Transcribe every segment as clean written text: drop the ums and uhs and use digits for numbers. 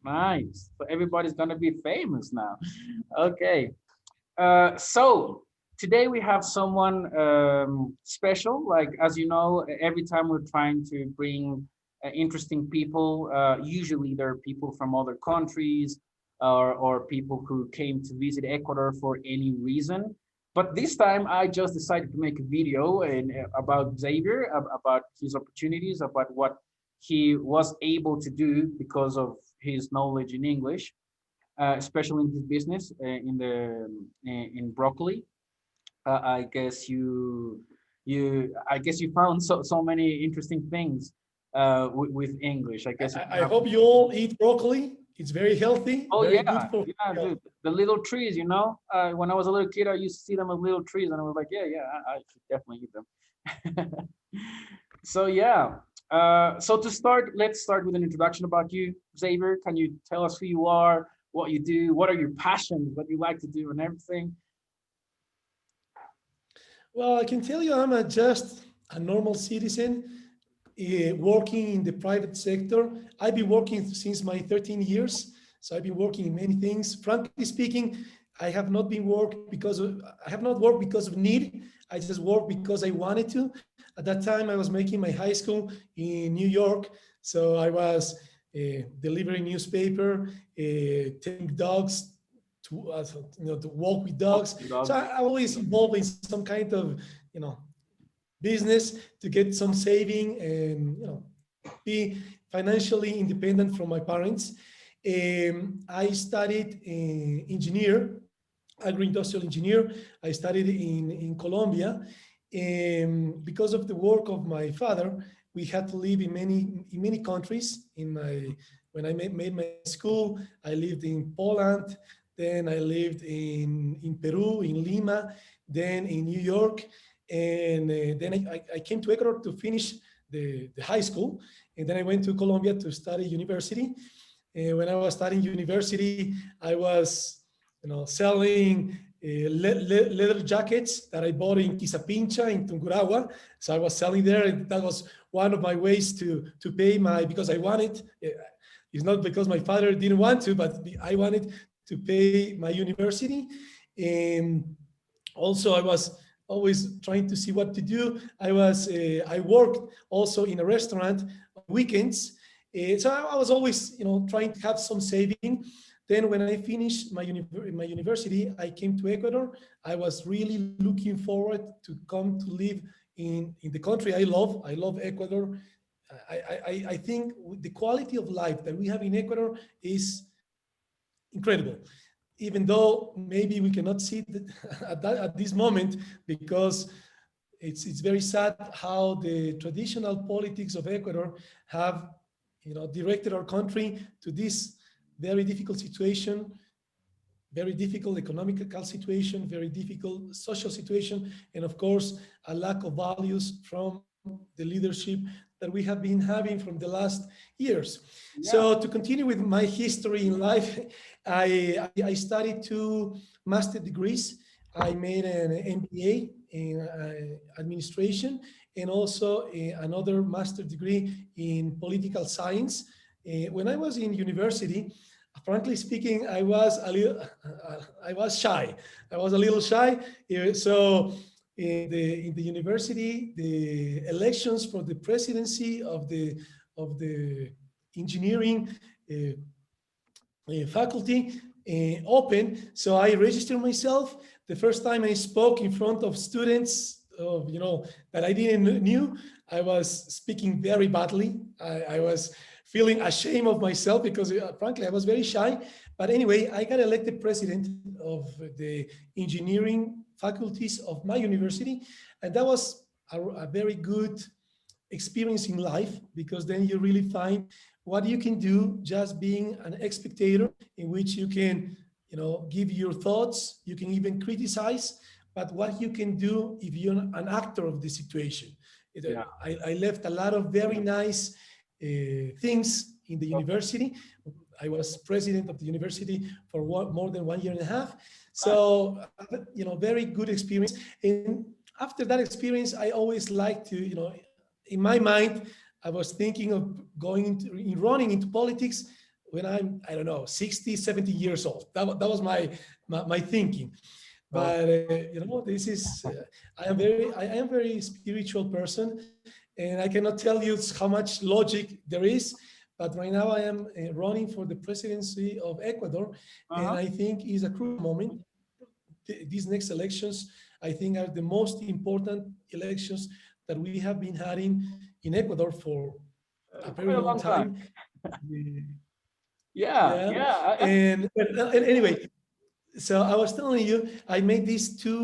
Nice. So everybody's gonna be famous now. Okay. So today we have someone special. Like as you know, every time we're trying to bring interesting people, usually there are people from other countries or people who came to visit Ecuador for any reason. But this time I just decided to make a video about Xavier, about his opportunities, about what he was able to do because of his knowledge in English, especially in his business in broccoli. I guess I guess you found so many interesting things with English. I guess you I have. hope you all eat broccoli. It's very healthy, Oh very yeah, good for yeah, health. dude. The little trees, you know. When I was a little kid, I used to see them as little trees, and I was like, yeah, yeah, I should definitely eat them. So yeah. So to start, let's start with an introduction about you, Xavier. Can you tell us who you are, what you do, what are your passions, what you like to do, and everything? Well, I can tell you I'm just a normal citizen working in the private sector. I've been working since my 13 years. So I've been working in many things. Frankly speaking, I have not worked because of need. I just worked because I wanted to. At that time, I was making my high school in New York. So I was delivering newspaper, taking dogs to walk with Oh, dogs. So dog. I'm always involved in some kind of you know business to get some saving and be financially independent from my parents. I studied engineer, agro-industrial engineer. I studied in Colombia. Because of the work of my father, we had to live in many countries. When I made my school, I lived in Poland. Then I lived in Peru, in Lima, then in New York, and then I came to Ecuador to finish the high school, and then I went to Colombia to study university. And when I was studying university, I was, selling leather jackets that I bought in Quisapincha in Tungurahua. So I was selling there, and that was one of my ways to pay my because I wanted. It's not because my father didn't want to, but I wanted to pay my university. And also, I was always trying to see what to do. I worked also in a restaurant on weekends. So I was always, trying to have some saving. Then when I finished my university, I came to Ecuador. I was really looking forward to come to live in the country I love. I love Ecuador. I think the quality of life that we have in Ecuador is incredible, even though maybe we cannot see it at this moment, because it's very sad how the traditional politics of Ecuador have directed our country to this very difficult situation, very difficult economical situation, very difficult social situation, and of course a lack of values from the leadership that we have been having from the last years. So Yeah. to continue with my history in life, I studied two master degrees. I made an MBA in administration and also another master degree in political science. When I was in university, frankly speaking, I was shy. I was a little shy. So in the university, the elections for the presidency of the engineering uh, faculty open. So I registered myself. The first time I spoke in front of students of that I didn't knew, I was speaking very badly. I was feeling ashamed of myself because frankly I was very shy. But anyway, I got elected president of the engineering faculties of my university, and that was a very good experience in life, because then you really find what you can do just being an spectator, in which you can give your thoughts, you can even criticize, but what you can do if you're an actor of the situation. Yeah. I left a lot of very nice things in the university. I was president of the university for more than 1 year and a half. So, very good experience. And after that experience, I always like to, in my mind, I was thinking of running into politics when I'm, I don't know, 60, 70 years old. That was my thinking. Oh, But this is I am very spiritual person, and I cannot tell you how much logic there is. But right now I am running for the presidency of Ecuador, and uh-huh. I think is a crucial moment. These next elections, I think, are the most important elections that we have been having in Ecuador for a very Quite a long long time. time. Yeah, Yeah, yeah. and anyway, so I was telling you, I made these two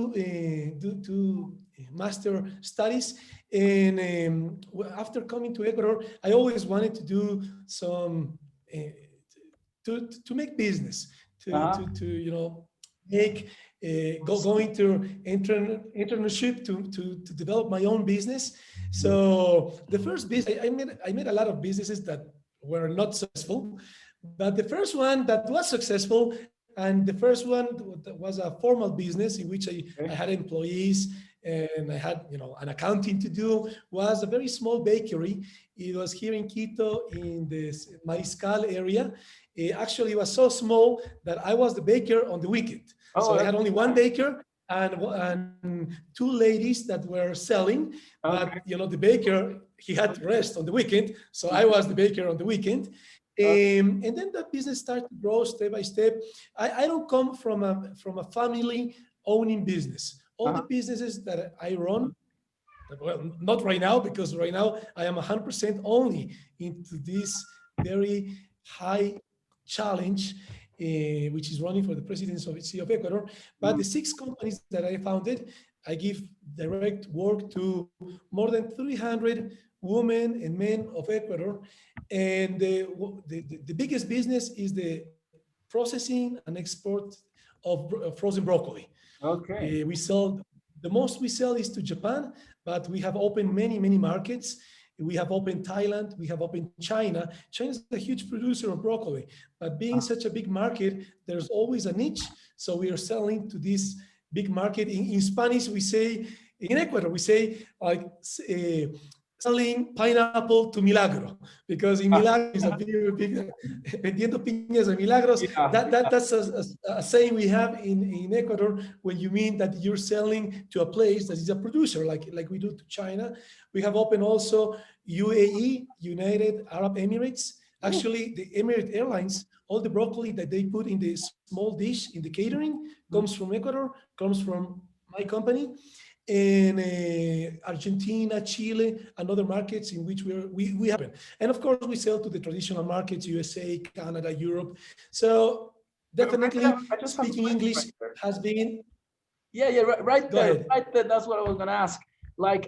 master studies, and after coming to Ecuador, I always wanted to do some to make business, Uh-huh. to make go into entrepreneurship to develop my own business. So the first business I made a lot of businesses that were not successful, but the first one that was successful, and the first one was a formal business in which I Okay. had employees and I had an accounting to do, was a very small bakery. It was here in Quito in the Mariscal area. Actually, it was so small that I was the baker on the weekend. So Oh, I that's had only one nice. baker and two ladies that were selling. But Okay. the baker, he had to rest on the weekend, so I was the baker on the weekend. Okay. And then that business started to grow step by step. I don't come from a family owning business. All the Uh-huh. businesses that I run, well, not right now, because right now I am 100% only into this very high challenge, which is running for the presidency of Ecuador. But Mm. the 6 companies that I founded, I give direct work to more than 300 women and men of Ecuador. And the biggest business is the processing and export of frozen broccoli. Okay. We sell the most we sell is to Japan, but we have opened many markets. We have opened Thailand, we have opened China. China is a huge producer of broccoli, but being Uh-huh. such a big market, there's always a niche. So we are selling to this big market. In Spanish, we say, in Ecuador, we say like selling pineapple to Milagro, because in Ah, Milagro is a very big vendiendo piñas de Milagros. yeah, That's a saying we have in Ecuador, when you mean that you're selling to a place that is a producer, like we do to China. We have opened also UAE, United Arab Emirates. yeah. Actually, the Emirate Airlines, all the broccoli that they put in the small dish in the catering comes Mm. from Ecuador, comes from my company. In Argentina, Chile, and other markets in which we have. And of course, we sell to the traditional markets, USA, Canada, Europe. So Right there, definitely I just have a speaking question right English there. has been, Yeah, yeah, right go there, ahead. right there. That's what I was gonna ask. Like,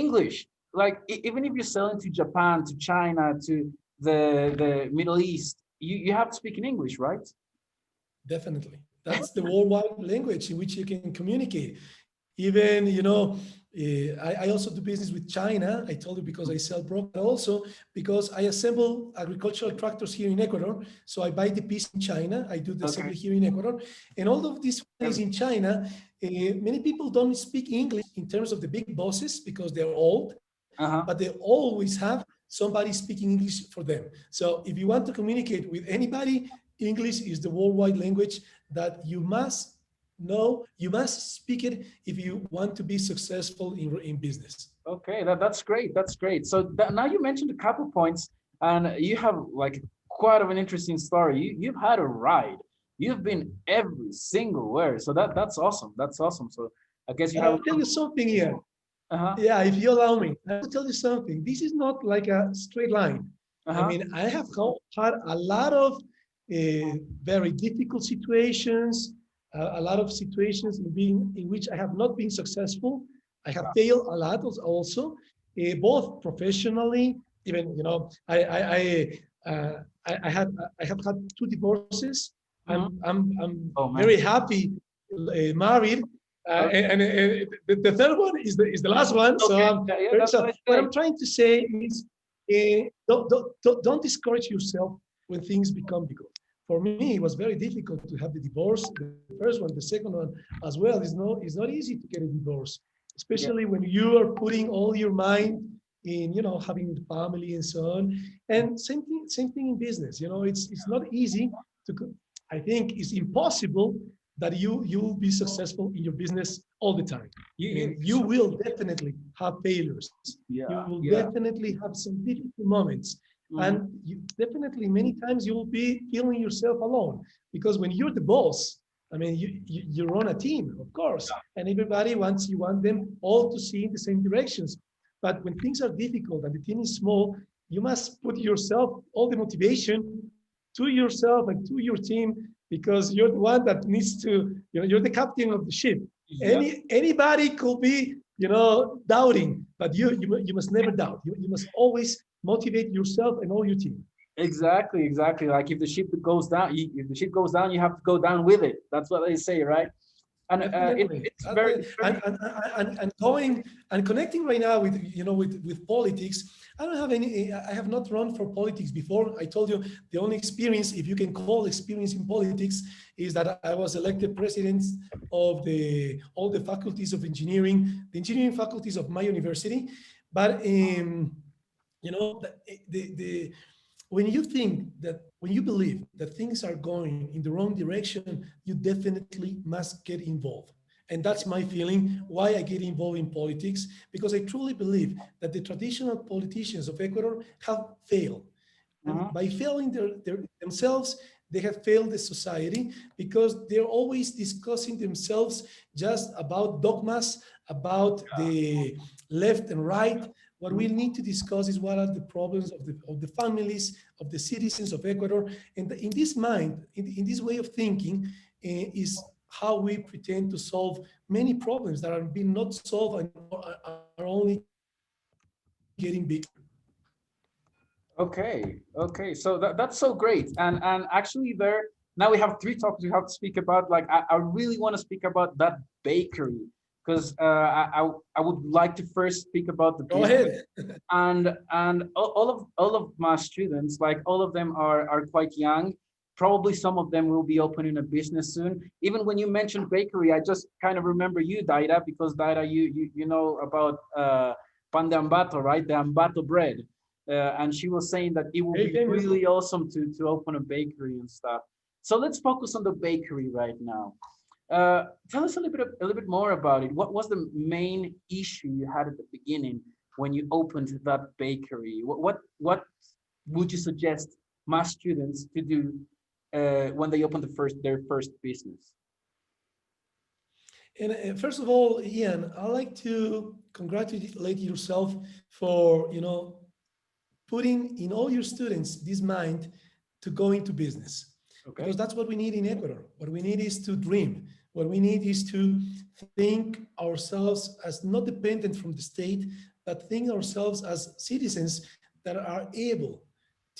English. Like, even if you're selling to Japan, to China, to the Middle East, you have to speak in English, right? Definitely. That's the worldwide language in which you can communicate. Even, I also do business with China. I told you because I sell broker, also because I assemble agricultural tractors here in Ecuador. So I buy the piece in China. I do the Okay. assembly here in Ecuador. And all of these families in China, many people don't speak English in terms of the big bosses because they're old, Uh-huh. but they always have somebody speaking English for them. So if you want to communicate with anybody, English is the worldwide language that you must know, you must speak it if you want to be successful in business. Okay, that's great. That's great. So now you mentioned a couple points, and you have like quite of an interesting story. You've had a ride. You've been every single where. So that's awesome. That's awesome. So I guess you have. I'll tell you something here. Uh-huh. Yeah, if you allow me, I will tell you something. This is not like a straight line. I Uh-huh. mean, I have had a lot of very difficult situations, a lot of situations in which I have not been successful. I have failed a lot also, both professionally. Even I have had 2 divorces. Mhm. I'm Oh very man. happy married, Okay. and the third one is the last one. So Okay. Yeah, yeah, that's so what I what say. I'm trying to say is, don't discourage yourself when things become difficult. For me, it was very difficult to have the divorce. The first one, the second one as well. It's not easy to get a divorce, Yeah. especially when you are putting all your mind in, you know, having the family and so on. And same thing in business. You know, it's not easy to. I think it's impossible that you will be successful in your business all the time. I mean, you will definitely have failures. You Yeah, will yeah. definitely have some difficult moments. Mhm. And you definitely many times you will be feeling yourself alone, because when you're the boss, I mean, you run a team, of course, and everybody wants, you want them all to see in the same directions. But when things are difficult and the team is small, you must put yourself, all the motivation to yourself and to your team, because you're the one that needs to, you know, you're the captain of the ship. Yeah. Anybody could be, you know, doubting, but you must never doubt. You must always motivate yourself and all your team. Exactly, exactly. Like if the ship goes down, if the ship goes down, you have to go down with it. That's what they say, right? And Definitely. it's very And going and connecting right now with, you know, with politics. I don't have any, I have not run for politics before. I told you the only experience, if you can call experience in politics, is that I was elected president of all the faculties of engineering, the engineering faculties of my university. But you know, when you think that, when you believe that things are going in the wrong direction, you definitely must get involved. And that's my feeling why I get involved in politics, because I truly believe that the traditional politicians of Ecuador have failed. And Mhm. by failing themselves, they have failed the society, because they're always discussing themselves just about dogmas, about the left and right. What we need to discuss is what are the problems of the families, of the citizens of Ecuador. And in this mind, in this way of thinking, is how we pretend to solve many problems that are being not solved and are only getting bigger. Okay, okay. So that's so great. And actually there now we have three topics we have to speak about. Like I really want to speak about that bakery because I would like to first speak about the Go business ahead. and all of my students, like all of them are quite young. Probably some of them will be opening a business soon. Even when you mentioned bakery, I just kind of remember you, Daira, because Daira, you know about pan de ambato, right? The ambato bread. And she was saying that it will Very be famous. really awesome to open a bakery and stuff. So let's focus on the bakery right now. Tell us a little bit more about it. What was the main issue you had at the beginning when you opened that bakery? What would you suggest my students to do when they open their first business? And first of all, Ian, I'd like to congratulate yourself for, you know, putting in all your students this mind to go into business, because Okay. that's what we need in Ecuador. What we need is to dream. What we need is to think ourselves as not dependent from the state, but think ourselves as citizens that are able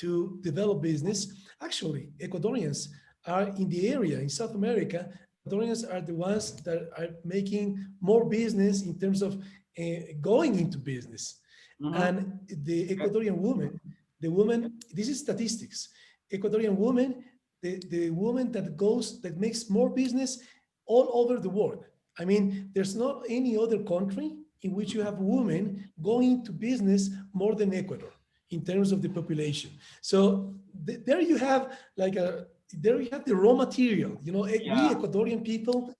to develop business. Actually, Ecuadorians are in the area in South America. Ecuadorians are the ones that are making more business in terms of going into business. Mm-hmm. And the Ecuadorian woman, this is statistics. Ecuadorian woman, the woman that makes more business all over the world. I mean, there's not any other country in which you have women going to business more than Ecuador in terms of the population. So there you have like there you have the raw material. You know, we Yeah. Ecuadorian people,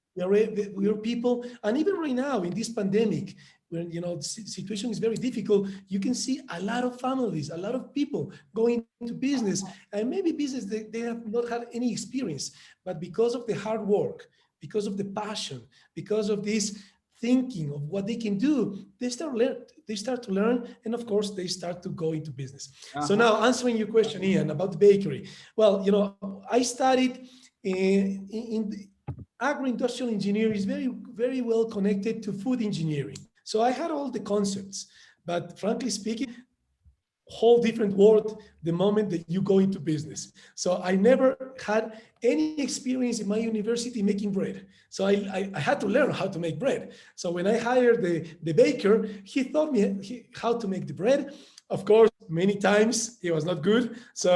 we are people, and even right now in this pandemic, when, you know, the situation is very difficult, you can see a lot of families, a lot of people going to business, and maybe business they have not had any experience, but because of the hard work, because of the passion, because of this thinking of what they can do, they start to learn, and of course they start to go into business. So Uh-huh. now answering your question, Ian, about the bakery. Well, you know, I studied in the agro-industrial engineering is very well connected to food engineering. So I had all the concepts, but frankly speaking, whole different world the moment that you go into business. So I never had any experience in my university making bread. So I had to learn how to make bread. So when I hired the baker, he taught me how to make the bread. Of course, many times it was not good. So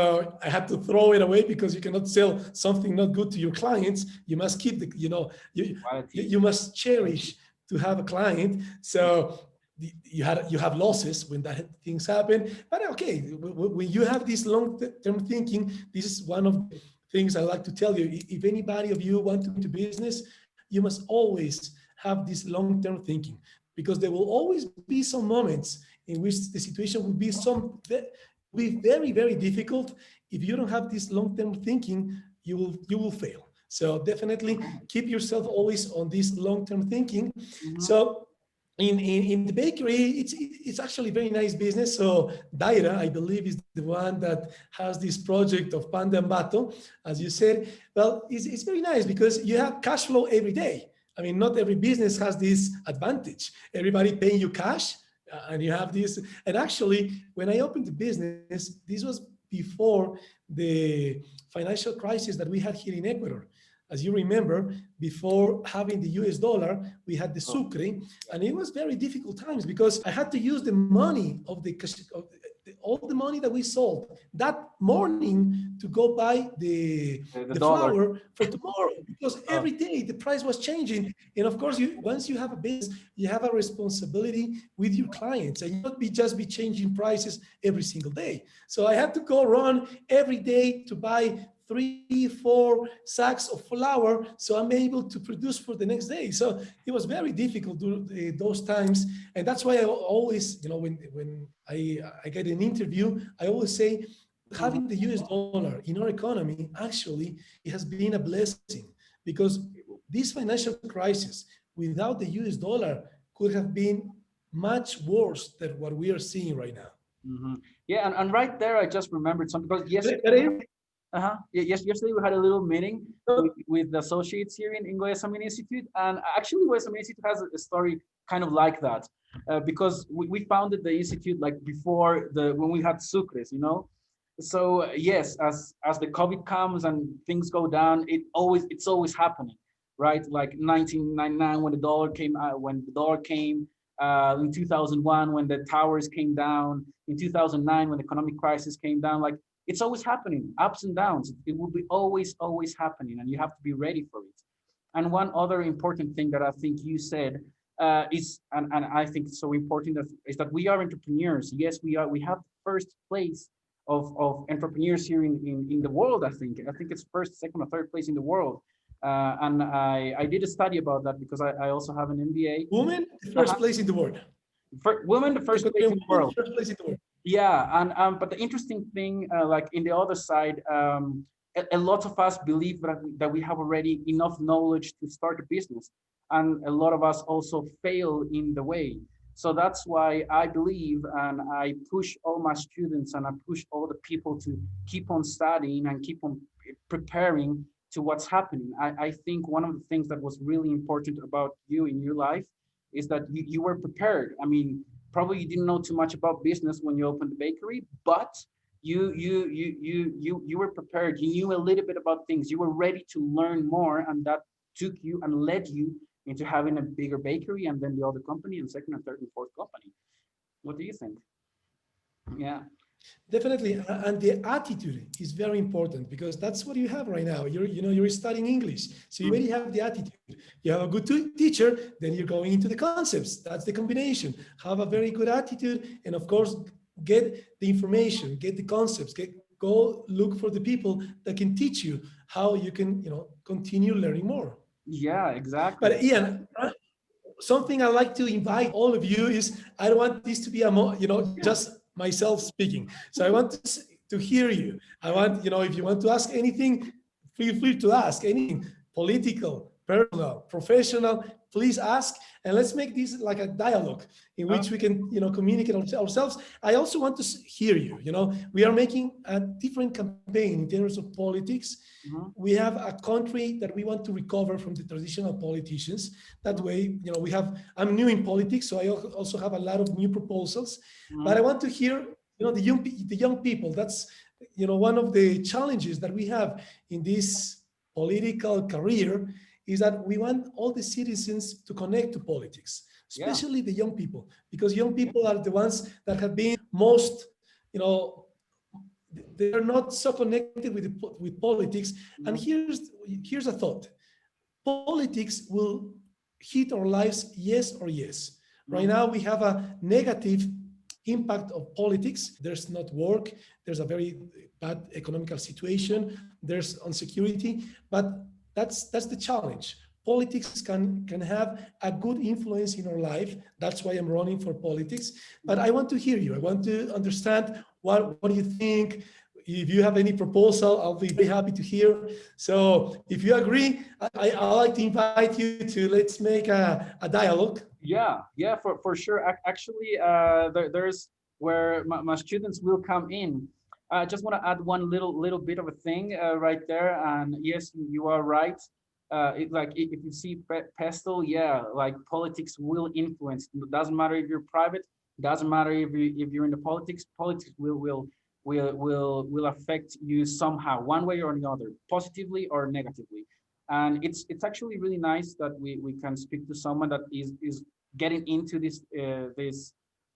I had to throw it away, because you cannot sell something not good to your clients. You must keep the, you know, you Quality. must cherish to have a client. So you have losses when that things happen. But okay, when you have this long-term thinking, this is one of the things I like to tell you. If anybody of you want to go into business, you must always have this long-term thinking, because there will always be some moments in which the situation will be very, very difficult. If you don't have this long-term thinking, you will fail. So definitely keep yourself always on this long-term thinking. So in the bakery, it's actually very nice business. So Daira, I believe, is the one that has this project of Panda and Bato, as you said. Well, it's very nice because you have cash flow every day. I mean, not every business has this advantage. Everybody paying you cash, and you have this. And actually, when I opened the business, this was before the financial crisis that we had here in Ecuador. As you remember, before having the US dollar, we had the sucre, and it was very difficult times because I had to use the money of all the money that we sold that morning to go buy the flour for tomorrow, because every day the price was changing. And of course, once you have a business, you have a responsibility with your clients, and you not just be changing prices every single day. So I had to go run every day to buy 3-4 sacks of flour, so I'm able to produce for the next day. So it was very difficult those times, and that's why I always, when I get an interview, I always say having the US dollar in our economy, actually, it has been a blessing, because this financial crisis without the US dollar could have been much worse than what we are seeing right now. Yeah, and right there, I just remembered something, because yesterday, yesterday we had a little meeting with the associates here in GUAYASAMIN Institute, and actually GUAYASAMIN Institute has a story kind of like that, because we founded the institute like before when we had sucres, So yes, as the COVID comes and things go down, it's always happening, right? Like 1999 when the dollar came in 2001 when the towers came down, in 2009 when the economic crisis came down, like it's always happening, ups and downs. It will be always happening, and you have to be ready for it. And one other important thing that I think you said is, and I think it's so important, is that we are entrepreneurs. Yes, we are. We have the first place of entrepreneurs here in the world. I think it's first, second, or third place in the world. And I did a study about that because I also have an MBA. Women, the first place in the world. Women, the first place in the world. First place in the world. Yeah, and but the interesting thing, like in the other side, a lot of us believe that we have already enough knowledge to start a business, and a lot of us also fail in the way. So that's why I believe, and I push all my students, and I push all the people to keep on studying and keep on preparing to what's happening. I think one of the things that was really important about you in your life is that you were prepared. I mean, probably you didn't know too much about business when you opened the bakery, but you were prepared. You knew a little bit about things. You were ready to learn more, and that took you and led you into having a bigger bakery, and then the other company, and second and third and fourth company. What do you think? Yeah. Definitely, and the attitude is very important, because that's what you have right now. You're studying English, so you already have the attitude. You have a good teacher, then you're going into the concepts. That's the combination. Have a very good attitude, and of course, get the information, get the concepts, go look for the people that can teach you how you can, continue learning more. Yeah, exactly. But Ian, something I like to invite all of you is, I don't want this to be just myself speaking. So I want to hear you. I want, if you want to ask anything, feel free to ask anything, political, personal, professional, please ask. And let's make this like a dialogue in which we can, communicate ourselves. I also want to hear you. We are making a different campaign in terms of politics. We have a country that we want to recover from the traditional politicians. That way, I'm new in politics, so I also have a lot of new proposals. But I want to hear, the young people. That's, one of the challenges that we have in this political career is that we want all the citizens to connect to politics, especially the young people, because young people are the ones that have been most, they're not so connected with politics. And here's a thought. Politics will hit our lives, yes or yes. Right now, we have a negative impact of politics. There's not work. There's a very bad economical situation. There's insecurity, but that's the challenge. Politics can have a good influence in our life. That's why I'm running for politics. But I want to hear you. I want to understand what do you think. If you have any proposal, I'll be very happy to hear. So if you agree, I like to invite you to let's make a dialogue. Yeah, for sure. Actually, there's where my students will come in. I just want to add one little bit of a thing right there. And yes, you are right. Like if you see pestle, yeah, like politics will influence. It doesn't matter if you're private. Doesn't matter if you're in the politics. Politics will affect you somehow, one way or another, positively or negatively. And it's actually really nice that we can speak to someone that is getting into this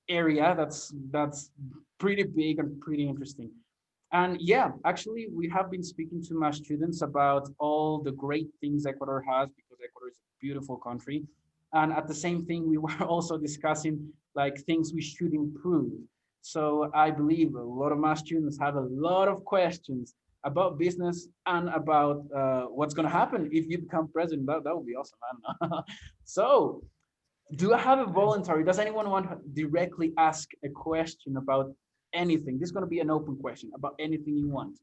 area that's pretty big and pretty interesting. And yeah, actually, we have been speaking to my students about all the great things Ecuador has, because Ecuador is a beautiful country. And at the same thing, we were also discussing like things we should improve. So I believe a lot of my students have a lot of questions about business and about what's going to happen if you become president. That would be awesome, man. So do I have a voluntary? Does anyone want to directly ask a question about anything? This is going to be an open question about anything you want.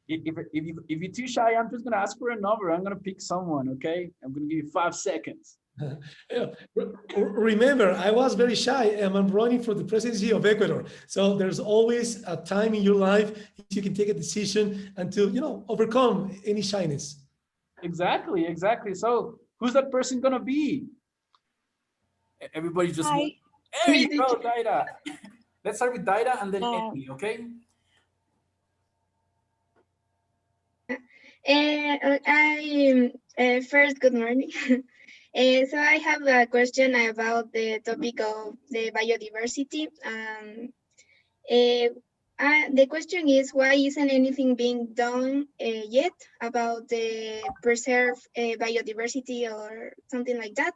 If you're too shy, I'm just going to ask for a number. I'm going to pick someone, okay? I'm going to give you 5 seconds. Yeah. Remember, I was very shy and I'm running for the presidency of Ecuador. So there's always a time in your life you can take a decision and to, overcome any shyness. Exactly. So who's that person going to be? Everybody just... Hi. There you go, Daida. Let's start with Daida and then Uh, Amy, okay? First, good morning. So I have a question about the topic of the biodiversity. The question is, why isn't anything being done yet about the preserve biodiversity or something like that?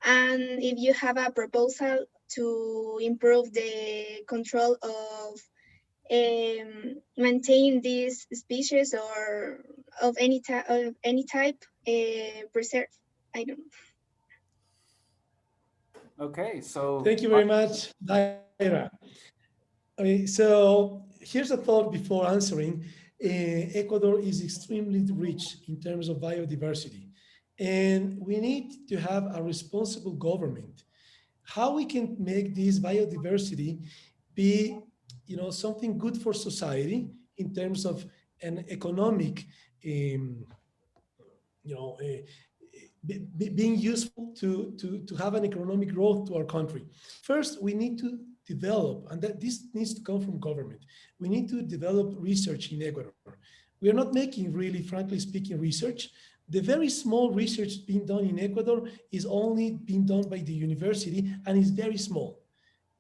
And if you have a proposal to improve the control of maintain these species or of any type preserve. I don't know. Okay, so Thank you very much, Daira. Okay, so here's a thought before answering. Ecuador is extremely rich in terms of biodiversity, and we need to have a responsible government. How we can make this biodiversity be, something good for society in terms of an economic, being useful to have an economic growth to our country. First, we need to develop, and that this needs to come from government. We need to develop research in Ecuador. We are not making really, frankly speaking, research. The very small research being done in Ecuador is only being done by the university and is very small.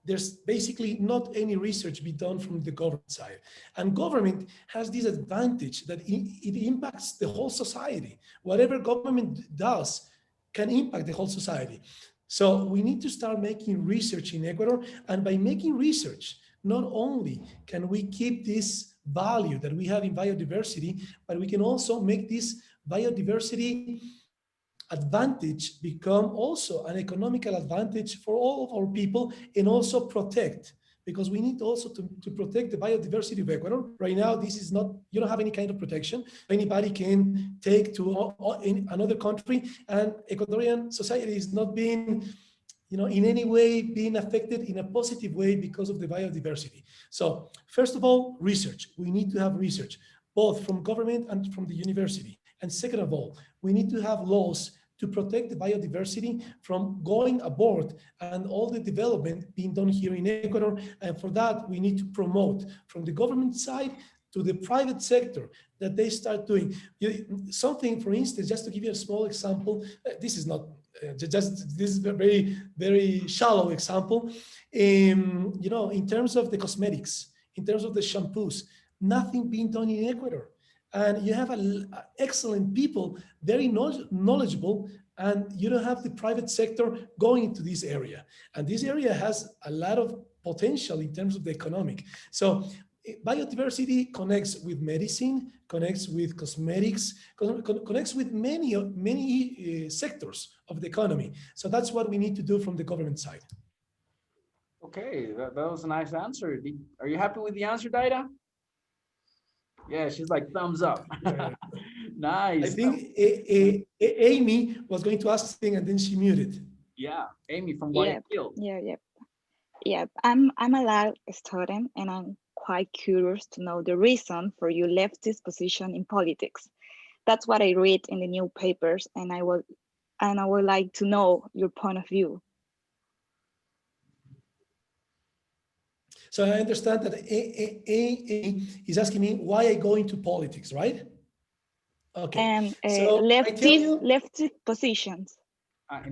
There's basically not any research be done from the government side. And government has this advantage that it impacts the whole society. Whatever government does can impact the whole society. So we need to start making research in Ecuador. And by making research, not only can we keep this value that we have in biodiversity, but we can also make this biodiversity advantage become also an economical advantage for all of our people, and also protect, because we need also to protect the biodiversity of Ecuador. Right now, this is not, you don't have any kind of protection. Anybody can take to in another country, and Ecuadorian society is not being, in any way being affected in a positive way because of the biodiversity. So first of all, research. We need to have research, both from government and from the university. And second of all, we need to have laws to protect the biodiversity from going aboard and all the development being done here in Ecuador. And for that, we need to promote from the government side to the private sector that they start doing something. For instance, just to give you a small example, this is not this is a very, very shallow example. In terms of the cosmetics, in terms of the shampoos, nothing being done in Ecuador. And you have excellent people, very knowledgeable, and you don't have the private sector going into this area. And this area has a lot of potential in terms of the economic. So biodiversity connects with medicine, connects with cosmetics, connects with many sectors of the economy. So that's what we need to do from the government side. Okay, that was a nice answer. Are you happy with the answer, Daida? Yeah, she's like thumbs up. Yeah. Nice. I think Amy was going to ask something and then she muted. Yeah, Amy from Yep. Guayaquil. Yep. I'm a law student and I'm quite curious to know the reason for you left this position in politics. That's what I read in the newspapers, and I would like to know your point of view. So I understand that A is asking me why I go into politics, right? Okay. And So leftist positions.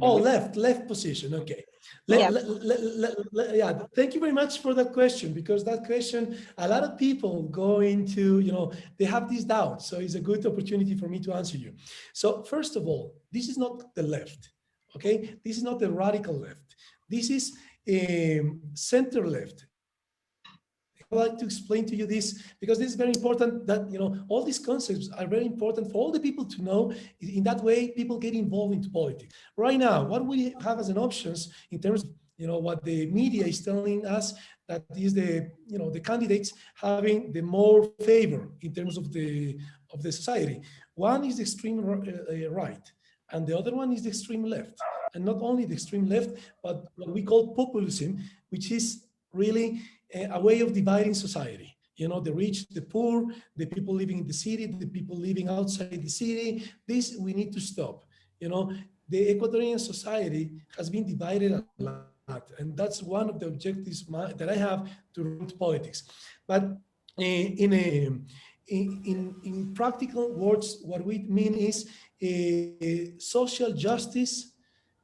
Oh, left position. Okay. Yeah. Thank you very much for that question, because that question, a lot of people go into, they have these doubts. So it's a good opportunity for me to answer you. So first of all, this is not the left. Okay. This is not the radical left. This is center left. I'd like to explain to you this because this is very important, that all these concepts are very important for all the people to know. In that way, people get involved into politics. Right now, what we have as an options in terms of what the media is telling us, that is the candidates having the more favor in terms of the society. One is the extreme right, and the other one is the extreme left. And not only the extreme left, but what we call populism, which is really a way of dividing society. The rich, the poor, the people living in the city, the people living outside the city. This we need to stop. The Ecuadorian society has been divided a lot, and that's one of the objectives that I have to run politics. But in practical words, what we mean is social justice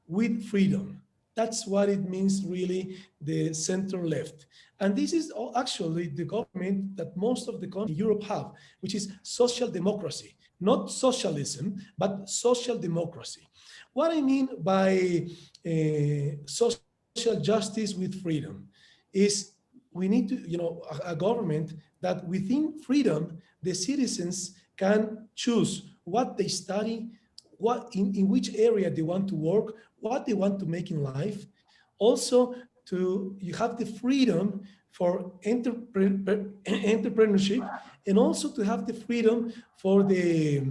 with freedom. That's what it means, really, the center left. And this is actually the government that most of the countries in Europe have, which is social democracy, not socialism, but social democracy. What I mean by social justice with freedom is we need to, a government that within freedom, the citizens can choose what they study, in which area they want to work, what they want to make in life. Also, you have the freedom for entrepreneurship, and also to have the freedom for the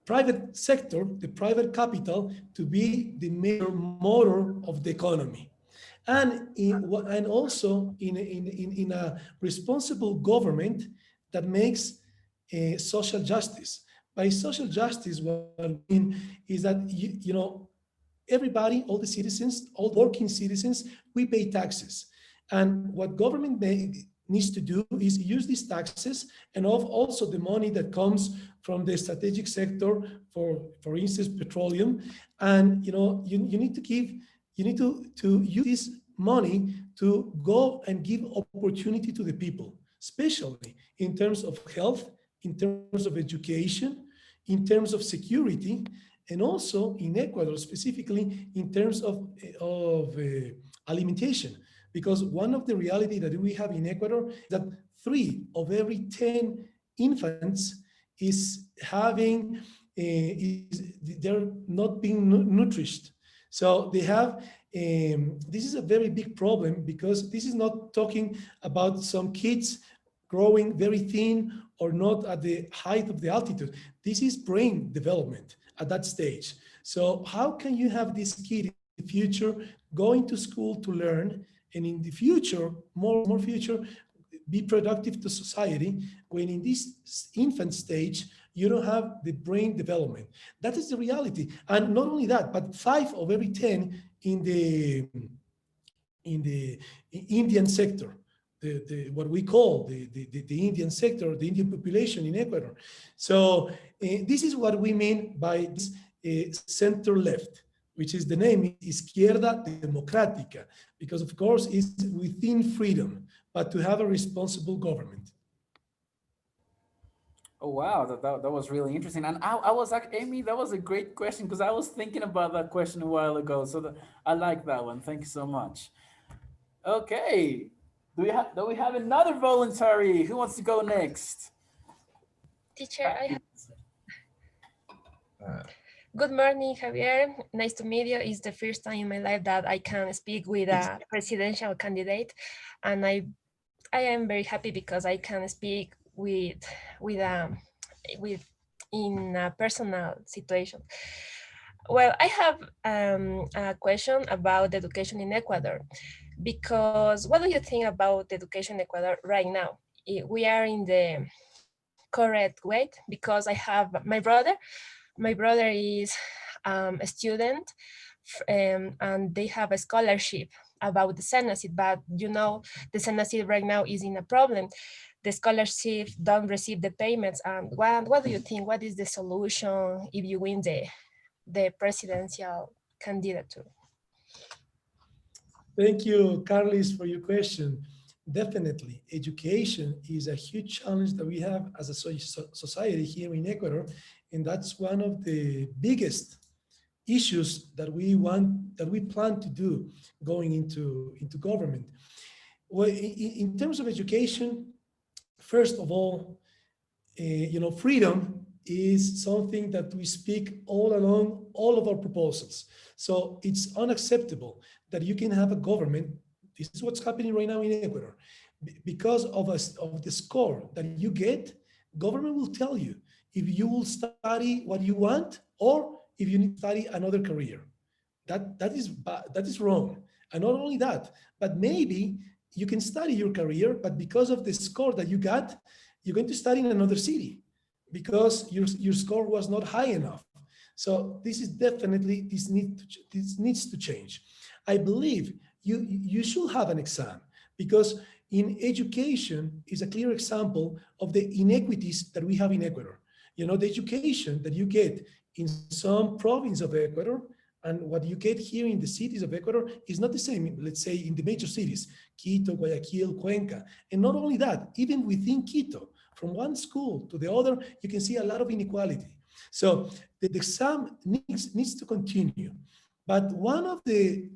private sector, the private capital, to be the major motor of the economy. And also in a responsible government that makes social justice. By social justice, what I mean is that everybody, all the citizens, all working citizens, we pay taxes. And what government needs to do is use these taxes and also the money that comes from the strategic sector, for instance, petroleum. And you need to use this money to go and give opportunity to the people, especially in terms of health, in terms of education, in terms of security, and also in Ecuador specifically in terms of alimentation. Because one of the reality that we have in Ecuador is that 3 of every 10 infants is having, they're not being nourished. So they have, this is a very big problem, because this is not talking about some kids growing very thin or not at the height of the altitude. This is brain development at that stage. So how can you have this kid in the future going to school to learn, and in the future, more future, be productive to society, when in this infant stage, you don't have the brain development? That is the reality. And not only that, but 5 of every 10 in the Indian sector, what we call the Indian sector, the Indian population in Ecuador. So this is what we mean by this center left, which is the name Izquierda Democrática, because of course it's within freedom, but to have a responsible government. Oh, wow, that was really interesting. And I was like, Amy, that was a great question because I was thinking about that question a while ago. So I like that one. Thank you so much. Okay. Do we have another voluntary? Who wants to go next? Teacher, good morning, Javier. Nice to meet you. It's the first time in my life that I can speak with a presidential candidate, and I am very happy because I can speak with in a personal situation. Well, I have a question about education in Ecuador, because what do you think about education in Ecuador right now? We are in the correct way, because I have my brother is a student, and they have a scholarship about the Senate, but you know, the Senate right now is in a problem. The scholarship don't receive the payments. And what do you think? What is the solution if you win the presidential candidature? Thank you, Carlis, for your question. Definitely, education is a huge challenge that we have as a society here in Ecuador, and that's one of the biggest issues that we plan to do going into government. Well, in terms of education, first of all, freedom is something that we speak all along all of our proposals. So it's unacceptable that you can have a government. This is what's happening right now in Ecuador. Because of the score that you get, government will tell you if you will study what you want or if you need to study another career. That is wrong. And not only that, but maybe you can study your career, but because of the score that you got, you're going to study in another city because your score was not high enough. So this needs to change. I believe you should have an exam, because in education is a clear example of the inequities that we have in Ecuador. You know, the education that you get in some province of Ecuador and what you get here in the cities of Ecuador is not the same, let's say, in the major cities, Quito, Guayaquil, Cuenca. And not only that, even within Quito, from one school to the other, you can see a lot of inequality. So the exam needs to continue. But one of the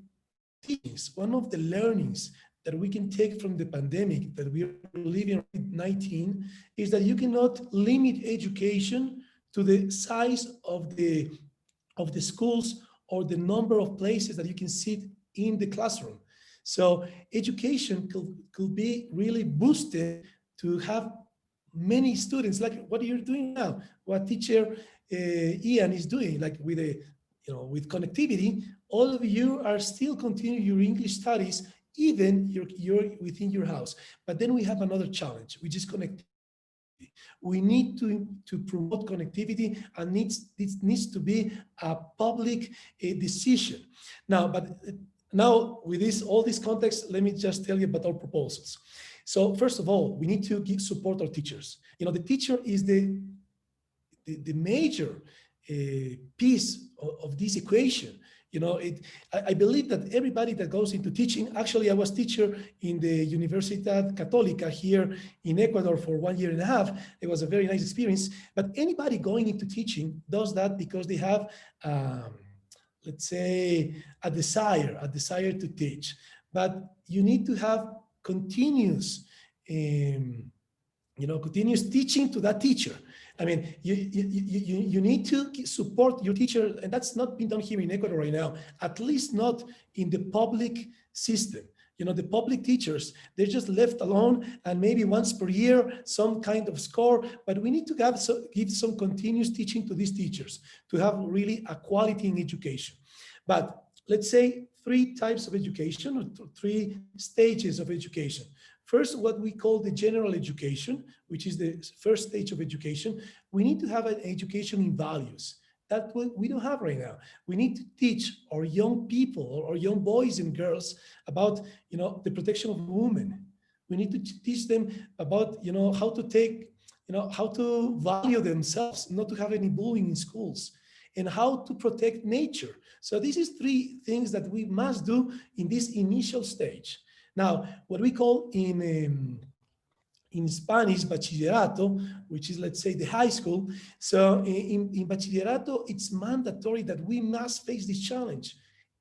things, one of the learnings that we can take from the pandemic that we are living in COVID-19 is that you cannot limit education to the size of the schools or the number of places that you can sit in the classroom. So education could be really boosted to have many students, like what you're doing now, what teacher Ian is doing, like with connectivity. All of you are still continuing your English studies, even you're within your house. But then we have another challenge, which is connectivity. We need to promote connectivity, and it needs to be a public decision. Now, with all this context, let me just tell you about our proposals. So first of all, we need to support our teachers. You know, the teacher is the major piece of this equation. You know, I believe that everybody that goes into teaching, actually I was teacher in the Universidad Católica here in Ecuador for 1.5 years. It was a very nice experience, but anybody going into teaching does that because they have, let's say, a desire to teach. But you need to have continuous, continuous teaching to that teacher. I mean, you need to support your teacher, and that's not being done here in Ecuador right now, at least not in the public system. You know, the public teachers, they're just left alone, and maybe once per year, some kind of score, but we need to give some continuous teaching to these teachers to have really a quality in education. But let's say 3 types of education, or 3 stages of education. First, what we call the general education, which is the first stage of education. We need to have an education in values. That's what we don't have right now. We need to teach our young people, or young boys and girls, about, the protection of women. We need to teach them about, how to take, how to value themselves, not to have any bullying in schools, and how to protect nature. So this is 3 things that we must do in this initial stage. Now, what we call in in Spanish, bachillerato, which is, let's say, the high school. So in bachillerato, it's mandatory that we must face this challenge.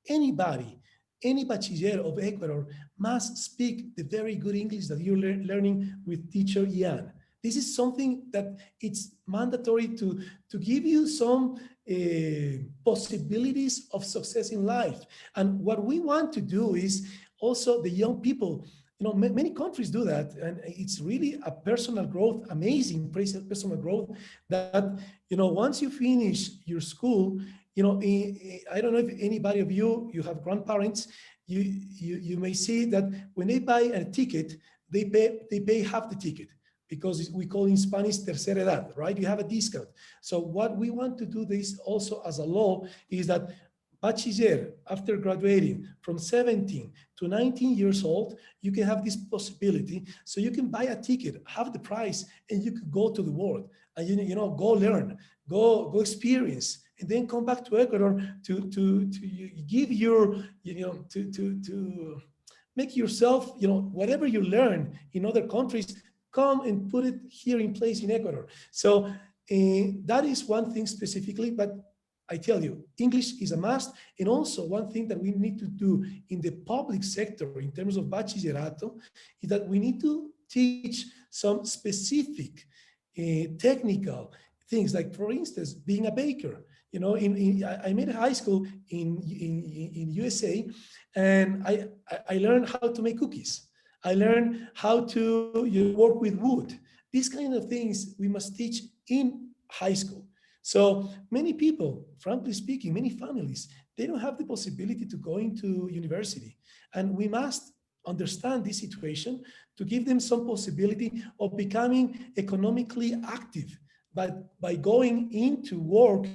Anybody, any bachiller of Ecuador must speak the very good English that you're learning with teacher Ian. This is something that it's mandatory to give you some possibilities of success in life. And what we want to do is also the young people, you know, many countries do that, and it's really a personal growth, amazing personal growth that, you know, once you finish your school, you know, I don't know if anybody of you have grandparents, you may see that when they buy a ticket, they pay half the ticket, because we call in Spanish tercera edad, right? You have a discount. So what we want to do this also as a law is that bachiller, after graduating from 17 to 19 years old, you can have this possibility. So you can buy a ticket, have the price, and you could go to the world and, you know, go learn, go experience, and then come back to Ecuador to give your, you know, to make yourself, you know, whatever you learn in other countries, come and put it here in place in Ecuador. So that is one thing specifically, but I tell you, English is a must. And also one thing that we need to do in the public sector in terms of bachillerato is that we need to teach some specific technical things, like, for instance, being a baker. You know, I made a high school in USA, and I learned how to make cookies. I learned how to work with wood. These kind of things we must teach in high school. So many people, frankly speaking, many families, they don't have the possibility to go into university. And we must understand this situation to give them some possibility of becoming economically active by going into work.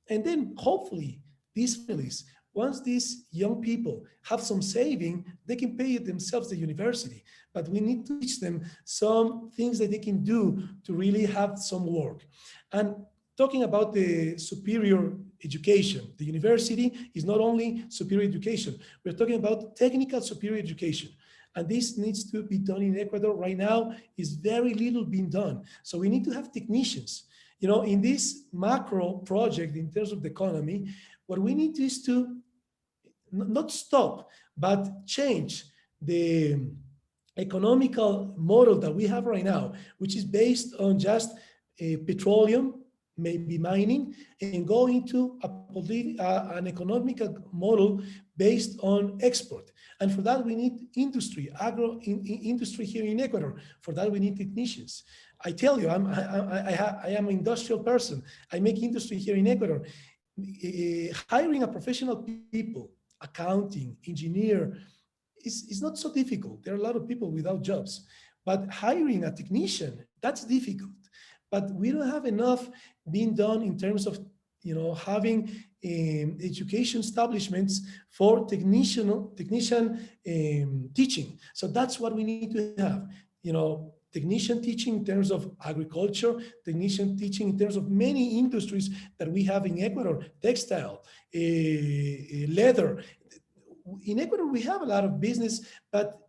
And then hopefully these families, once these young people have some saving, they can pay themselves the university. But we need to teach them some things that they can do to really have some work. And talking about the superior education, the university is not only superior education, we're talking about technical superior education. And this needs to be done in Ecuador. Right now is very little being done. So we need to have technicians. You know, in this macro project, in terms of the economy, what we need is to not stop, but change the economical model that we have right now, which is based on just petroleum, maybe mining, and go into an economical model based on export. And for that, we need industry, industry here in Ecuador. For that, we need technicians. I tell you, I am an industrial person. I make industry here in Ecuador. Hiring a professional people, accounting, engineer, is not so difficult. There are a lot of people without jobs. But hiring a technician, that's difficult. But we don't have enough being done in terms of, you know, having education establishments for technician teaching. So that's what we need to have, you know, technician teaching in terms of agriculture, technician teaching in terms of many industries that we have in Ecuador, textile, leather. In Ecuador, we have a lot of business, but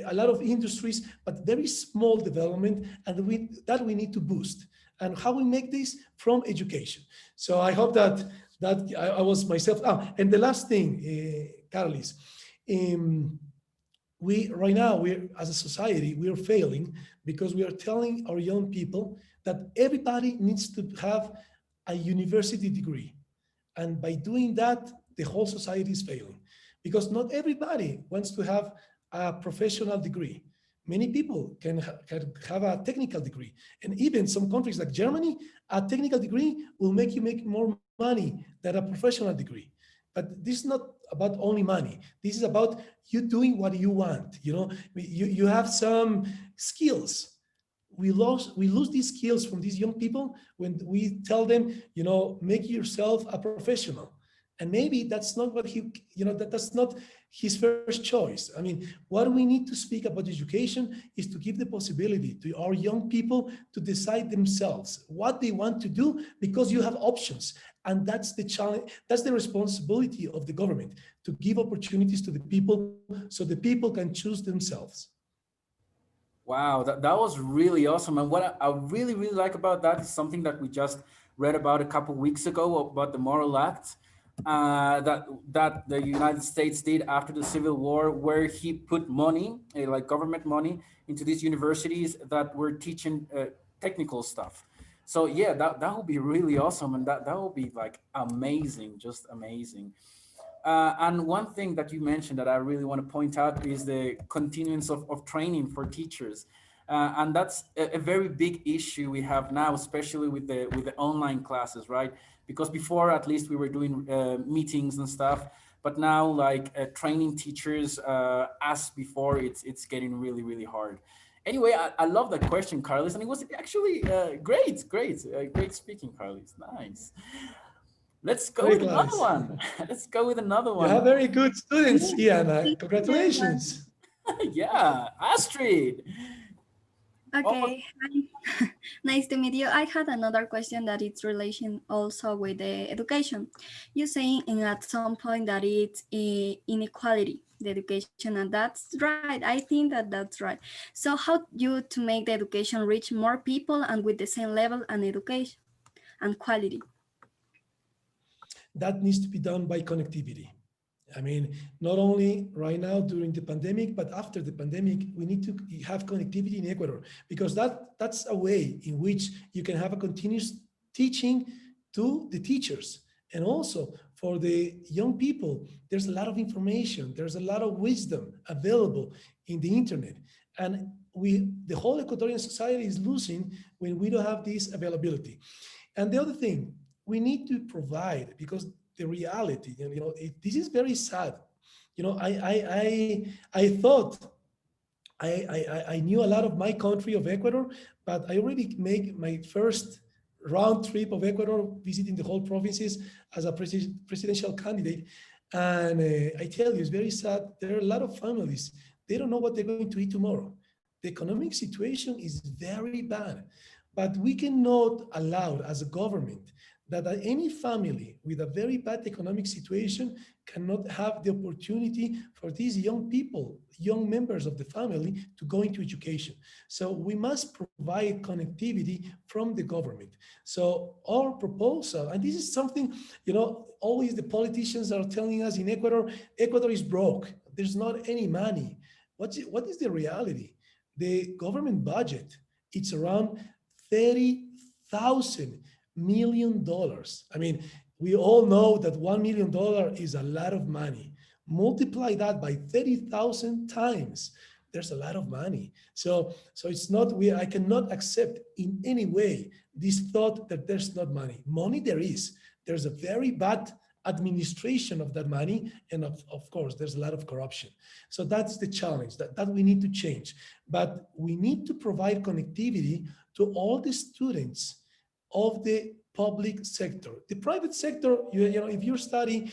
a lot of industries, but very small development, and we need to boost. And how we make this? From education. So I hope that I was myself. And the last thing, Carlis, right now, as a society, we are failing because we are telling our young people that everybody needs to have a university degree. And by doing that, the whole society is failing, because not everybody wants to have a professional degree. Many people can have a technical degree. And even some countries like Germany, a technical degree will make you make more money than a professional degree. But this is not about only money. This is about you doing what you want. You know, you have some skills. We lose these skills from these young people when we tell them, you know, make yourself a professional. And maybe that's not what that's not his first choice. I mean, what we need to speak about education is to give the possibility to our young people to decide themselves what they want to do, because you have options. And that's the challenge, that's the responsibility of the government, to give opportunities to the people so the people can choose themselves. Wow, that was really awesome. And what I really, really like about that is something that we just read about a couple weeks ago about the moral act that the United States did after the Civil War, where he put money, like government money, into these universities that were teaching technical stuff. So yeah, that would be really awesome, and that would be like amazing, just amazing. And one thing that you mentioned that I really want to point out is the continuance of training for teachers. And that's a very big issue we have now, especially with the online classes, right? Because before, at least, we were doing meetings and stuff, but now, like training teachers as before, it's getting really, really hard. Anyway, I love that question, Carlos, and it was actually great speaking, Carlos. Nice. Let's go Very with another nice. one. Let's go with another You have one. very good students, Iana. Thank you very much. Congratulations. Yeah, Astrid. Oh, Okay, hi. Nice to meet you. I had another question that it's relation also with the education. You saying in at some point that it's inequality, the education, and that's right. I think that that's right. So how you to make the education reach more people and with the same level and education and quality? That needs to be done by connectivity. I mean, not only right now during the pandemic, but after the pandemic, we need to have connectivity in Ecuador, because that's a way in which you can have a continuous teaching to the teachers. And also for the young people, there's a lot of information, there's a lot of wisdom available in the internet. And the whole Ecuadorian society is losing when we don't have this availability. And the other thing, we need to provide, because the reality, this is very sad. I thought I knew a lot of my country of Ecuador, but I already make my first round trip of Ecuador, visiting the whole provinces as a presidential candidate. And I tell you, it's very sad. There are a lot of families, they don't know what they're going to eat tomorrow. The economic situation is very bad, but we cannot allow as a government that any family with a very bad economic situation cannot have the opportunity for these young people, young members of the family, to go into education. So we must provide connectivity from the government. So our proposal, and this is something, always the politicians are telling us in Ecuador, Ecuador is broke, there's not any money. What is the reality? The government budget, it's around $30,000 million. I mean, we all know that $1 million is a lot of money. Multiply that by 30,000 times. There's a lot of money. So it's not, I cannot accept in any way this thought that there's not money. Money there is. There's a very bad administration of that money. And of course, there's a lot of corruption. So that's the challenge that we need to change. But we need to provide connectivity to all the students of the public sector. The private sector, if you're studying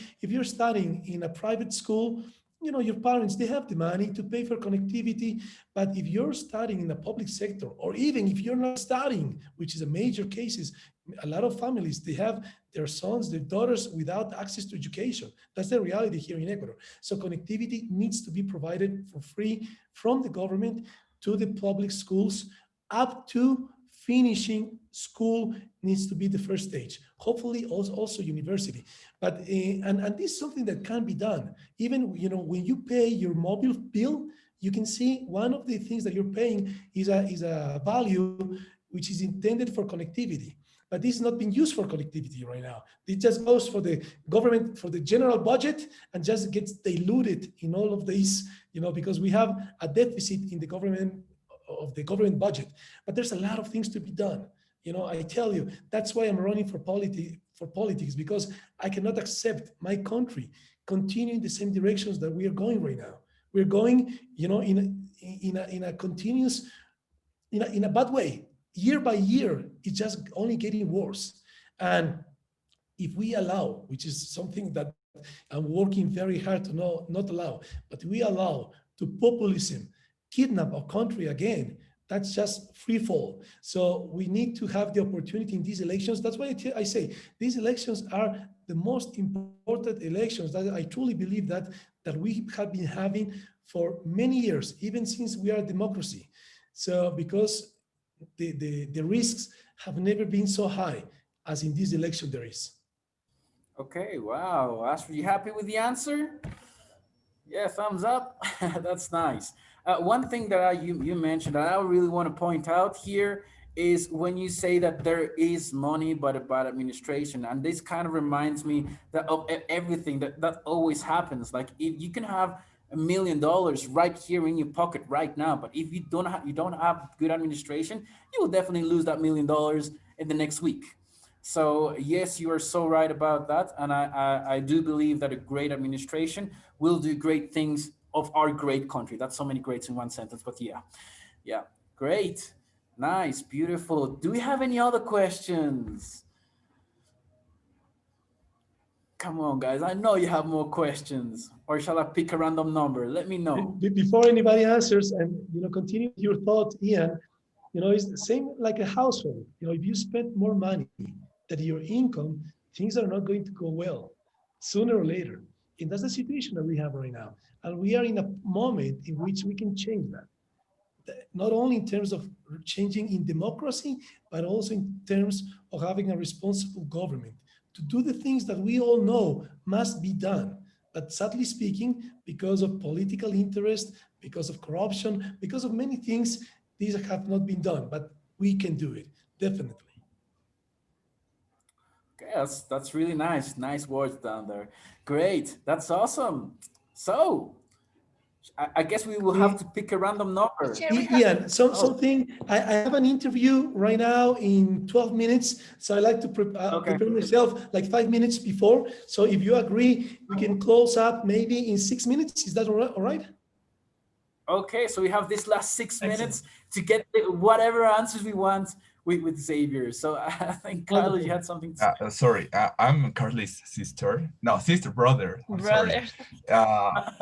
in a private school, your parents, they have the money to pay for connectivity. But if you're studying in the public sector, or even if you're not studying, which is a major cases, a lot of families, they have their sons, their daughters without access to education. That's the reality here in Ecuador. So connectivity needs to be provided for free from the government to the public schools up to finishing school needs to be the first stage. Hopefully also university. But and this is something that can be done. Even when you pay your mobile bill, you can see one of the things that you're paying is a value which is intended for connectivity. But this is not being used for connectivity right now. It just goes for the government, for the general budget, and just gets diluted in all of these, because we have a deficit in the government budget. But there's a lot of things to be done. I tell you, that's why I'm running for politics, because I cannot accept my country continuing the same directions that we are going right now. We're going, in a continuous, in a bad way. Year by year, it's just only getting worse. And if we allow, which is something that I'm working very hard to not allow, but we allow to populism kidnap our country again, that's just free fall. So we need to have the opportunity in these elections. That's why I say these elections are the most important elections that I truly believe that we have been having for many years, even since we are a democracy. So because the risks have never been so high as in this election there is. Okay, wow. Astrid, you happy with the answer? Yeah, thumbs up. That's nice. One thing that you mentioned that I really want to point out here is when you say that there is money but about administration, and this kind of reminds me that of everything that always happens. Like if you can have $1 million right here in your pocket right now, but if you don't have good administration, you will definitely lose that $1 million in the next week. So yes, you are so right about that. And I do believe that a great administration will do great things of our great country. That's so many greats in one sentence, but yeah, great. Nice, beautiful. Do we have any other questions? Come on, guys. I know you have more questions. Or shall I pick a random number? Let me know. Before anybody answers, and continue your thought, Ian, it's the same like a household. If you spend more money than your income, things are not going to go well sooner or later. And that's the situation that we have right now. And we are in a moment in which we can change that. Not only in terms of changing in democracy, but also in terms of having a responsible government to do the things that we all know must be done. But sadly speaking, because of political interest, because of corruption, because of many things, these have not been done, but we can do it, definitely. Okay, that's really nice. Nice words down there. Great. That's awesome. So I guess we will have to pick a random number. Ian, something, I have an interview right now in 12 minutes. So I like to prepare myself like 5 minutes before. So if you agree, we can close up maybe in 6 minutes. Is that all right? Okay, so we have this last 6 minutes to get whatever answers we want with Xavier. So I think Carlos, you had something to say. Sorry, I'm Carly's sister. No, brother. I'm sorry.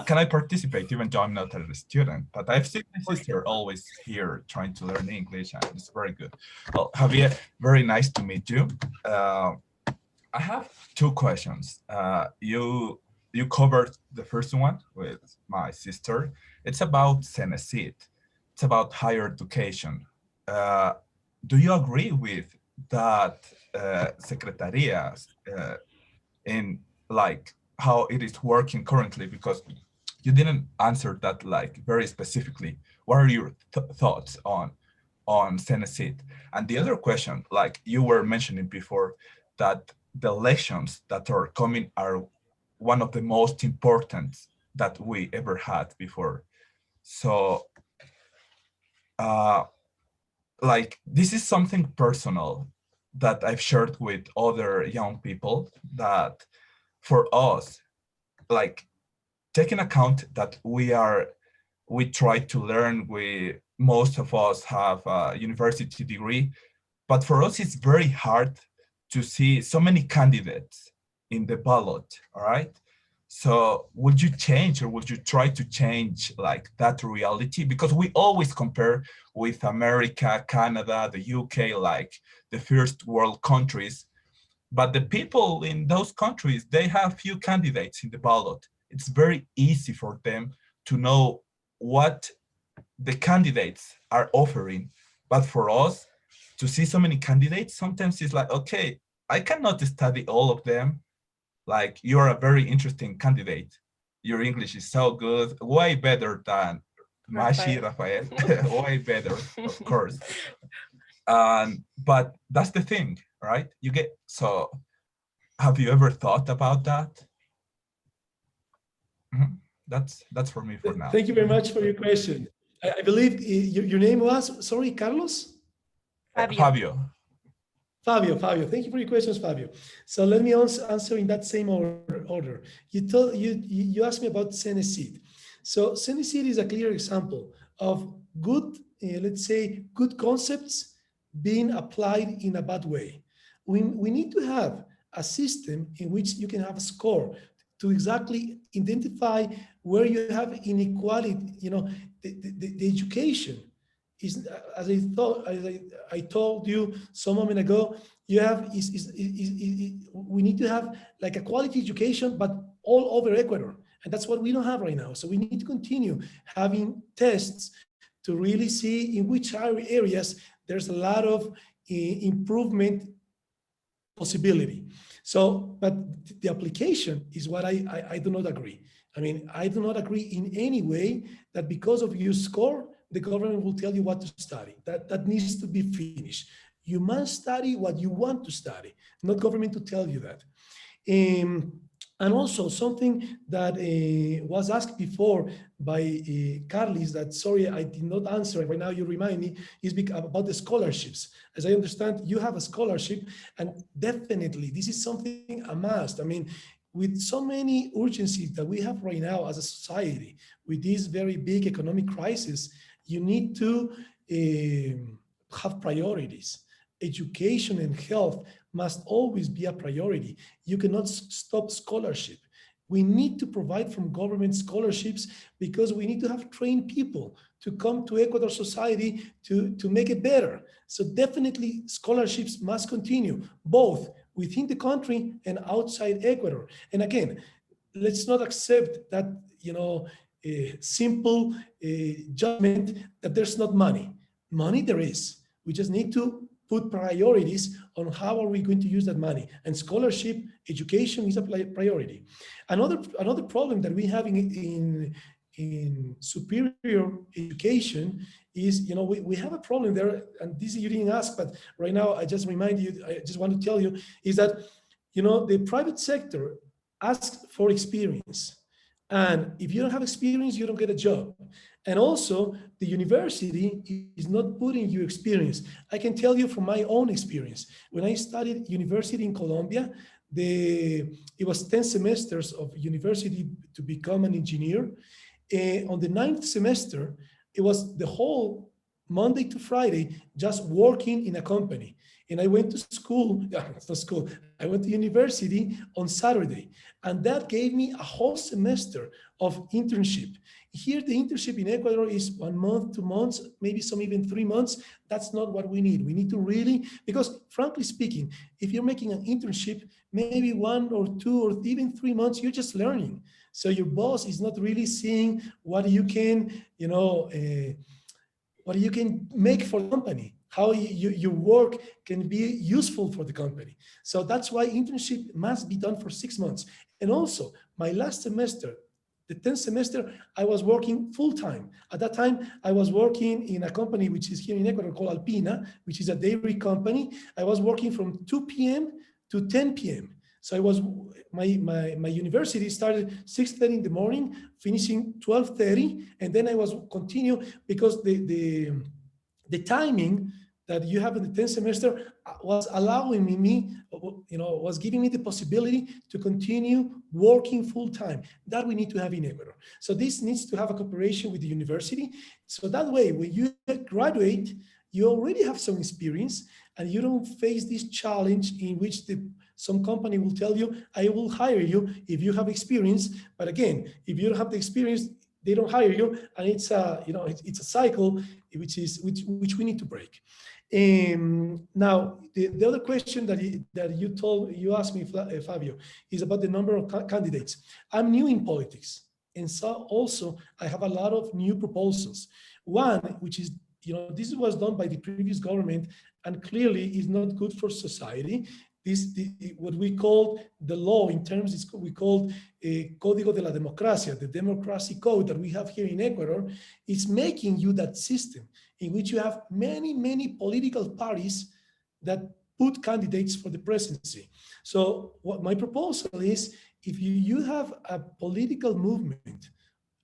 Can I participate even though I'm not a student? But I've seen my sister always here trying to learn English, and it's very good. Well, Javier, very nice to meet you. I have 2 questions. You covered the first one with my sister. It's about Cenecit. It's about higher education. Do you agree with that secretarias in like how it is working currently? Because you didn't answer that like very specifically. What are your thoughts on Cenecit? And the other question, like you were mentioning before, that the elections that are coming are one of the most important that we ever had before. So like this is something personal that I've shared with other young people, that for us, like taking account that we try to learn, most of us have a university degree, but for us it's very hard to see so many candidates in the ballot, all right? So would you change, or would you try to change like that reality? Because we always compare with America, Canada, the UK, like the first world countries. But the people in those countries, they have few candidates in the ballot. It's very easy for them to know what the candidates are offering. But for us to see so many candidates, sometimes it's like, okay, I cannot study all of them. Like, you're a very interesting candidate. Your English is so good, way better than Mashi, Rafael, way better, of course. But that's the thing, right? So have you ever thought about that? Mm-hmm. That's for me for now. Thank you very much for your question. I believe your name was, sorry, Carlos? Fabio. Fabio, thank you for your questions, Fabio. So let me answer in that same order. You asked me about Cenecit. So Cenecit is a clear example of good, let's say, good concepts being applied in a bad way. We need to have a system in which you can have a score to exactly identify where you have inequality. The education is, as I told you some moment ago, we need to have like a quality education, but all over Ecuador. And that's what we don't have right now. So we need to continue having tests to really see in which areas there's a lot of improvement possibility. So, but the application is what I do not agree. I mean, I do not agree in any way that because of your score, the government will tell you what to study. That needs to be finished. You must study what you want to study, not government to tell you that. And also something that was asked before by Carlis that, sorry, I did not answer, right now you remind me, is about the scholarships. As I understand, you have a scholarship, and definitely this is something a must. I mean, with so many urgencies that we have right now as a society, with this very big economic crisis, you need to have priorities. Education and health must always be a priority. You cannot stop scholarship. We need to provide from government scholarships because we need to have trained people to come to Ecuador society to make it better. So definitely scholarships must continue, both within the country and outside Ecuador. And again, let's not accept that, a simple judgment that there's not money. Money there is. We just need to put priorities on how are we going to use that money. And scholarship, education is a priority. Another problem that we have in superior education is, we have a problem there, and this you didn't ask, but right now I just remind you, I just want to tell you, is that, the private sector asks for experience. And if you don't have experience, you don't get a job. And also, the university is not putting you experience. I can tell you from my own experience. When I studied university in Colombia, it was 10 semesters of university to become an engineer. On the 9th semester, it was the whole Monday to Friday just working in a company. And I went to school, I went to university on Saturday. And that gave me a whole semester of internship. Here, the internship in Ecuador is 1 month, 2 months, maybe some even 3 months. That's not what we need. We need to really, because frankly speaking, if you're making an internship, maybe 1 or 2 or even 3 months, you're just learning. So your boss is not really seeing what you can, what you can make for the company, how your work can be useful for the company. So that's why internship must be done for 6 months. And also, my last semester, the 10th semester, I was working full-time. At that time, I was working in a company which is here in Ecuador called Alpina, which is a dairy company. I was working from 2 p.m. to 10 p.m. So I was, my university started 6:30 in the morning, finishing 12:30, and then I was continue because the timing that you have in the 10th semester was allowing me, was giving me the possibility to continue working full time. That we need to have in Ecuador. So this needs to have a cooperation with the university. So that way, when you graduate, you already have some experience and you don't face this challenge in which some company will tell you, I will hire you if you have experience. But again, if you don't have the experience, they don't hire you, and it's a it's a cycle which we need to break. Now the other question that you asked me, Fabio, is about the number of candidates. I'm new in politics, and so also I have a lot of new proposals. One, which is this was done by the previous government, and clearly is not good for society. What we call the law in terms is we call Código de la Democracia, the democracy code that we have here in Ecuador, is making you that system in which you have many political parties that put candidates for the presidency. So what my proposal is, if you have a political movement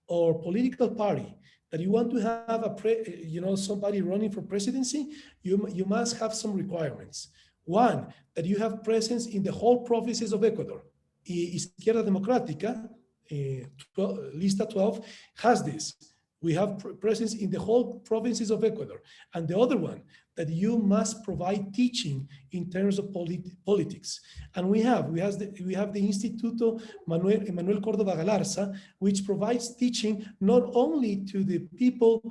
or political party that you want to have somebody running for presidency, you must have some requirements. One, that you have presence in the whole provinces of Ecuador. Izquierda Democrática, Lista 12, has this. We have presence in the whole provinces of Ecuador. And the other one, that you must provide teaching in terms of politics. And we have the Instituto Manuel Córdoba Galarza, which provides teaching not only to the people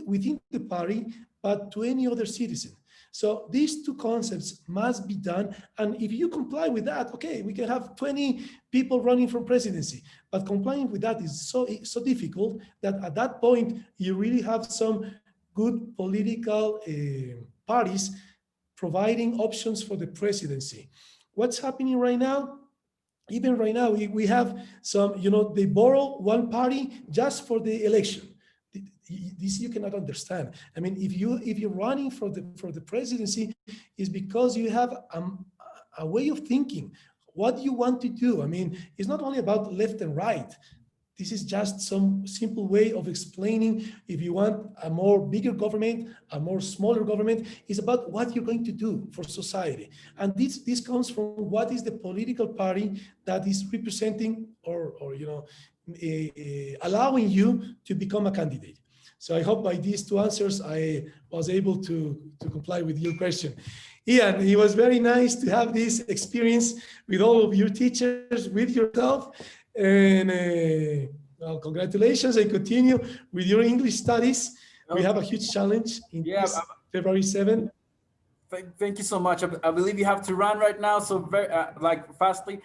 within the party, but to any other citizen. So these two concepts must be done. And if you comply with that, okay, we can have 20 people running for presidency. But complying with that is so difficult that at that point, you really have some good political parties providing options for the presidency. What's happening right now? Even right now, we have some, they borrow one party just for the election. This you cannot understand. I mean, if you're running for the presidency, is because you have a way of thinking what you want to do. I mean, it's not only about left and right. This is just some simple way of explaining. If you want a more bigger government, a more smaller government, is about what you're going to do for society. And this comes from what is the political party that is representing or allowing you to become a candidate. So I hope by these two answers, I was able to comply with your question. Ian, it was very nice to have this experience with all of your teachers, with yourself. And well, congratulations and continue with your English studies. We have a huge challenge in this February 7th. Thank you so much. I believe you have to run right now. So very fastly,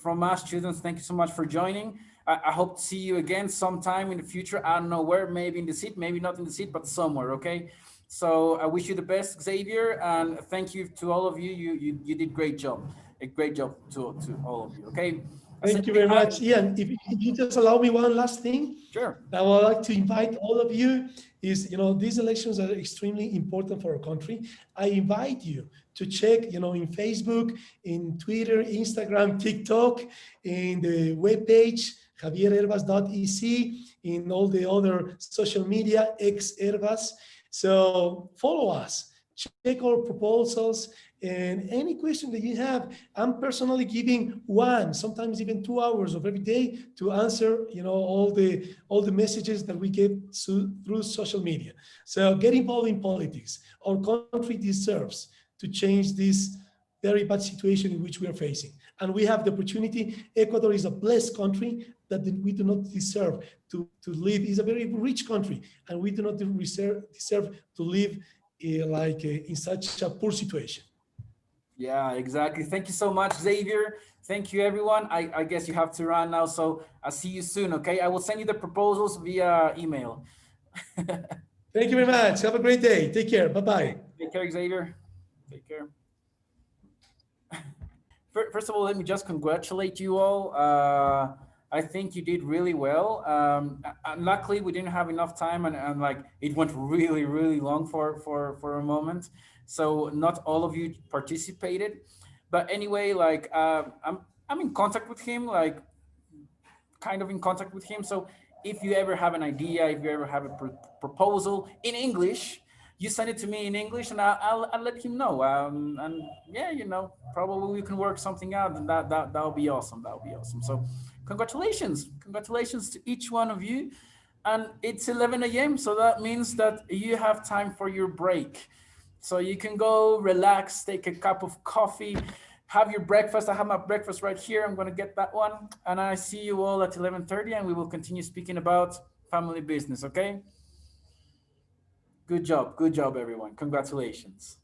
from our students, thank you so much for joining. I hope to see you again sometime in the future. I don't know where, maybe in the seat, maybe not in the seat, but somewhere, okay? So I wish you the best, Xavier, and thank you to all of you. You did great job. A great job to all of you, okay? Thank you very much. Ian, if you just allow me one last thing. Sure. I would like to invite all of you these elections are extremely important for our country. I invite you to check, in Facebook, in Twitter, Instagram, TikTok, in the webpage, javierhervas.ec, in all the other social media, Hervas. So follow us, check our proposals, and any question that you have. I'm personally giving 1, sometimes even 2 hours of every day to answer, all the messages that we get through social media. So get involved in politics. Our country deserves to change this very bad situation in which we are facing. And we have the opportunity. Ecuador is a blessed country that we do not deserve to live. It's a very rich country, and we do not deserve to live in such a poor situation. Yeah, exactly. Thank you so much, Xavier. Thank you, everyone. I guess you have to run now, so I'll see you soon, okay? I will send you the proposals via email. Thank you very much. Have a great day. Take care. Bye-bye. Take care, Xavier. Take care. First of all, let me just congratulate you all. I think you did really well. Luckily, we didn't have enough time, and like it went really, really long for a moment. So not all of you participated, but anyway, like I'm in contact with him, like kind of in contact with him. So if you ever have an idea, if you ever have a proposal in English, you send it to me in English, and I'll let him know. And yeah, probably we can work something out, and that'll be awesome. That'll be awesome. So congratulations to each one of you. And it's 11 a.m. So that means that you have time for your break. So you can go relax, take a cup of coffee, have your breakfast. I have my breakfast right here. I'm going to get that one. And I see you all at 11:30, and we will continue speaking about family business, okay? Good job, everyone. Congratulations.